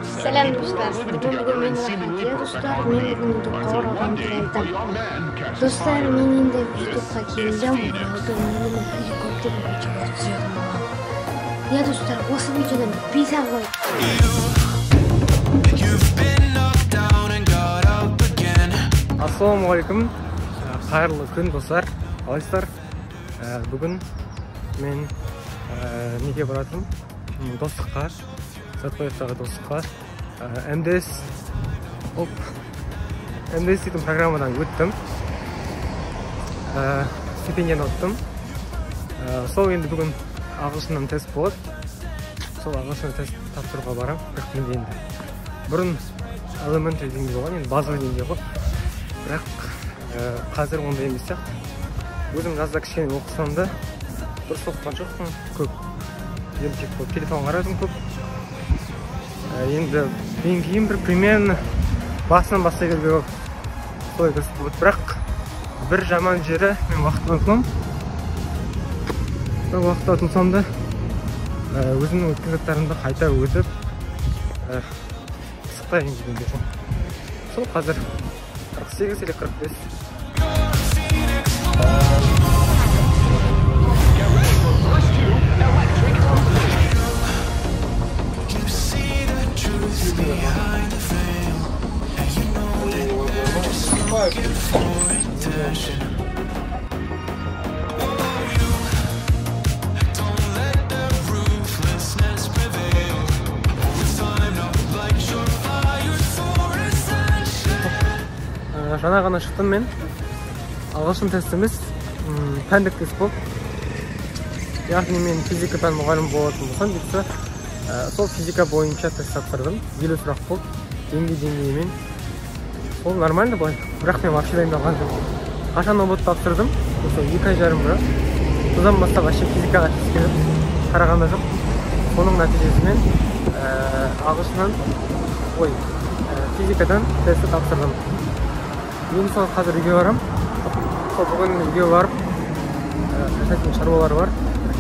Selam dostlar. Bugün men Rahmatli dostlar. Men bugün to'g'ri odam bilan dostlar, men endi YouTube'ga keldim. Ya dostlar, o'sha videodan biza qo'y. Assalomu alaykum. Xayrli kun dostlar. Қалайсыздар? Бүгін мен неге баратырмын? Достыққа, Сатпаевтағы достыққа. МДС дейтін программадан өттім. Стипендияны ұттым. Сол енді бүгін ағылшыннан тест болады. Сол ағылшыннан тест тапсыруға барам. Енді бұрын элементary деңгей болған, енді базовый деңгей ғой. Бірақ қазір ондай емес сияқты. Өзім жазда кішкене оқысам да дұрыс оқыған жоқпын көп. Емтек болып телефон қарадым көп. Енді мен кейін бір примерно басынан бастай беруге болып солай дұрыс болды. Бірақ бір жаман жері мен уақытты ұмытамын. Уақытты ұмытсам да өзімнің өткен заттарымды қайта өтіп пысықтайын дегенде. Сол қазір 48 или 45. Жаңа ғана шықтым мен. Ағылшын тест емес, пәндік тест болды. Яғни мен физика пән мұғалім болатын болсам, жетсе сол физика бойынша тест тапсырдым. 50 сұрақ болды, деңгеймен. Ол нормально былай. Бірақ мен вообще дайындалған жоқпын. Қашан ұбт тапсырдым, осы 2 ай жарым бұрын. Содан бастап вообще физикаға тестке қарағанда жоқ. Соның нәтижесімен ағылшыннан физикадан тестті тапсырдым. Мен сол қазір үйге барам. Сол бүгін үйге барып, жасайтын шаруалар бар.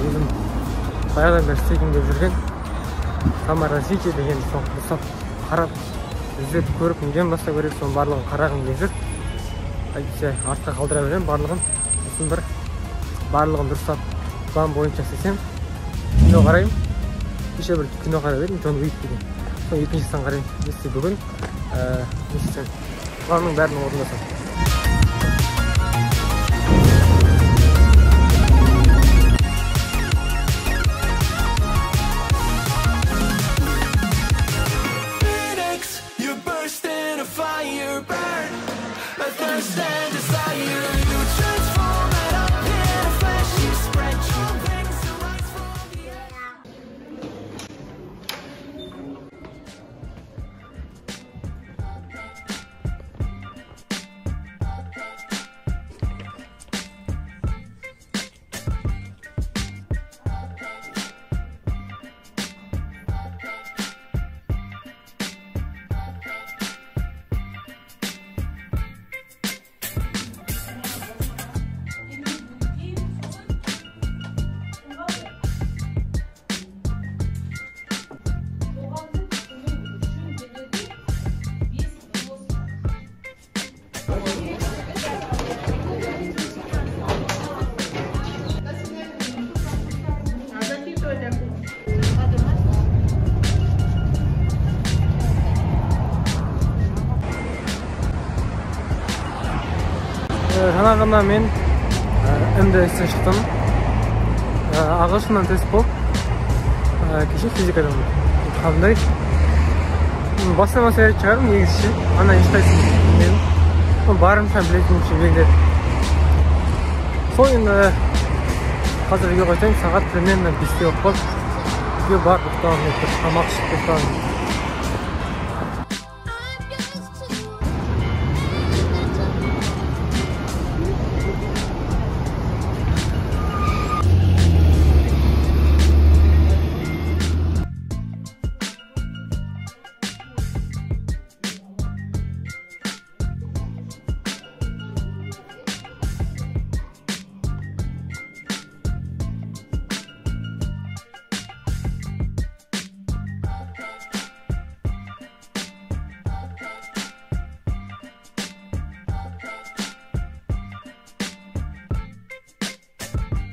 Өзім баяғыдан бері істейтін деп жүрген саморазвитие деген соны ұстап қарап, іздеп көріп, неден бастау керек, соның барлығын қарағым келіп жүр. Әйтсе, артқа қалдыра беремін барлығын. Сосын бір барлығын дұрыстап план бойынша істесем, кино қараймын. Кеше бір кино қарап едім, Джон Уик деген. Соны екіншісін қараймын. Есте бүгін планның бәрін орындасам. Жаңа ғана мен МДС-тен шықтым. Ағылшыннан тест болып, кеше физикадан қабылдай. Бастамасы керек шығарым негізше. Ана ешқайсың мен барымша білетінше белгіледі. Сол енді қазір үйге қайтайын, сағат примерно 5-те болып қалды. Үйге барып ұйықтағым келіп тұр, тамақ ішіп ұйықтағым.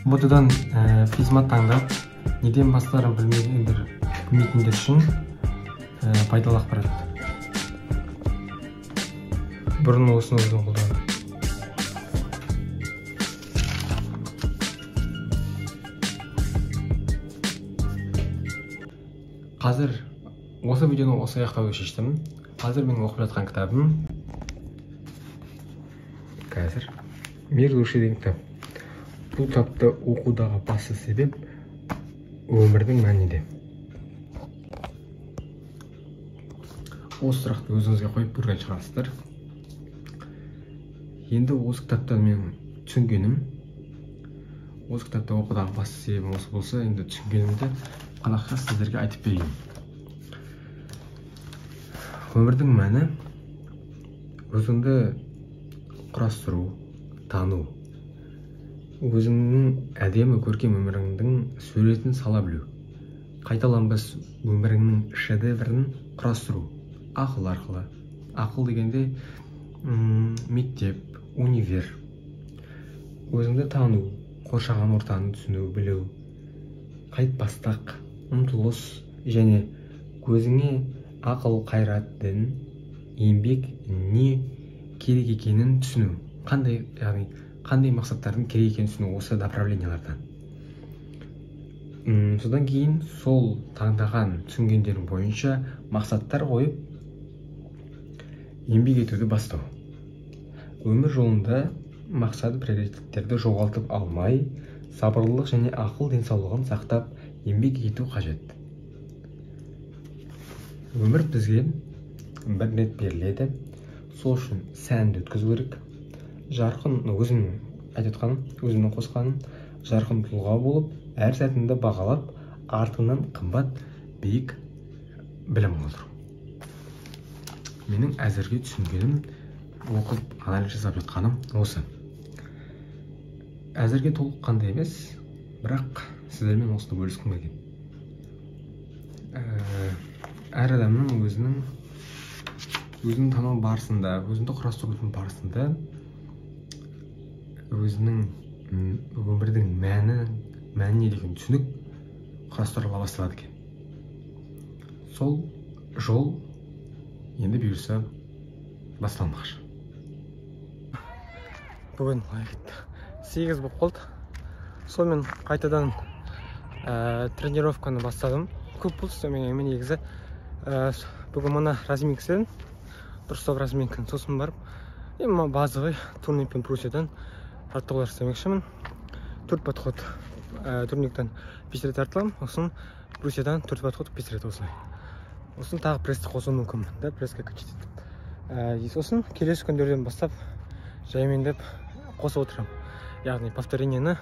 ботадан физмат таңдап, неден бастарын білмейтіндер үшін пайдалы ақпарат. Бұрын осыны өзім қолдандым. Қазір осы видеоны осы аяқтауды шештім. Қазір менің оқып жатқан кітабым «Мир души» деген кітап. Бұл кітапты оқудағы басты себеп өмірдің мәнінде. Осы сұрақты өзіңізге қойып көрген шығарсыздар. Енді осы кітаптан мен түсінгенім, осы кітапты оқудағы басты себебім осы болса, енді түсінгенімді қанақша сіздерге айтып берейін. Өмірдің мәні өзіңді құрастыру, тану, өзіңнің әдемі көркем өміріңдің суретін сала білу, қайталанбас өміріңнің шедеврін құрастыру ақыл арқылы. Ақыл дегенде мектеп, универ, өзіңді тану, қоршаған ортаны түсіну, білу, қайтпастық, ұмтылыс және көзіңе ақыл, қайрат, дін, еңбек не керек екенін түсіну. Қандай мақсаттардың керек екенін түсіну осы направлениялардан. Содан кейін сол таңдаған түсінгендерің бойынша мақсаттар қойып еңбек етуді бастау. Өмір жолында мақсат приоритеттерді жоғалтып алмай, сабырлылық және ақыл денсаулығын сақтап еңбек ету қажет. Өмір бізге бір рет беріледі, сол үшін сәнді өткізу керек. Жарқын, өзімнің қосқаным, жарқын тұлға болып, әр сәтіңді бағалап, артыңнан қымбат, биік білім қалдыру. Менің әзірге түсінгенім, оқып анализ жасап жатқаным осы. Әзірге толыққанды емес, бірақ сіздермен осыны бөліскім келген. Әр адамның өзінің тану барысында, өзіңді құрастырудың барысында өзінің өмірдің мәніне деген түсінік құрастырыла басталады екен. Сол жол енді бұйырса басталмақшы. Бүгін 8 болып қалды. Сонымен қайтадан тренировканы бастадым. Көп болды мен негізі. Бүгін мұна разминка істедім. Дұрыстап разминка. Сосын барып, базовый турник пен брусьядан жаттығулар істемекшімін. 4 подход турниктен 5 рет артыламын. Осын брусьядан 4 подход 5 рет осылай. Осын тағы престі қосу мүмкін. Преске качать етіп. Сосын келесі күндерден бастап жаймендеп қосып отырамын. Яғни повторениені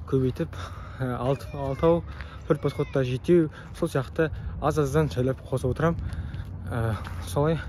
көбейтіп, 6-ау, 4 подходта 7-ау, сол сияқты аз-аздан жайлап қосып отырамын. Солай